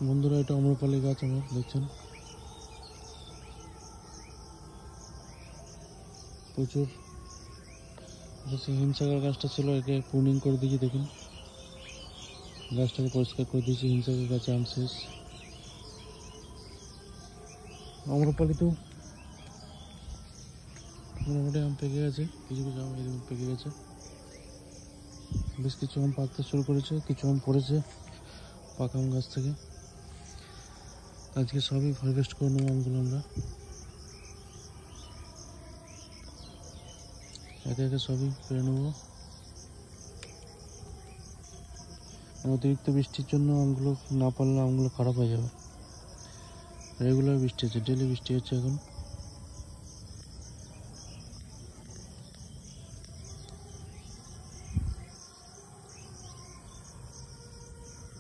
বন্ধুরা, এটা আম্রপালি গাছ আমার দেখছেন, প্রচুর হিমসাগর গাছটা ছিল, একে প্রুনিং করে দিয়েছি। দেখুন গাছটাকে পরিষ্কার করে দিয়েছি, হিমসাগর গাছে আম শেষ। আম্রপালিতেও মোটামুটি আম পেকে গেছে, কিছু কিছু আম এরকম পেকে গেছে, বেশ কিছু আম পাকতে শুরু করেছে, কিছু আম পড়েছে পাকা আম গাছ থেকে। আজকে সবই হারভেস্ট করে নেবো আমগুলো আমরা, একে একে সবই পেরে নেবো। অতিরিক্ত বৃষ্টির জন্য আমগুলো না পারলে আমগুলো খারাপ হয়ে যাবে। রেগুলার বৃষ্টি হচ্ছে, ডেলি বৃষ্টি হচ্ছে এখন।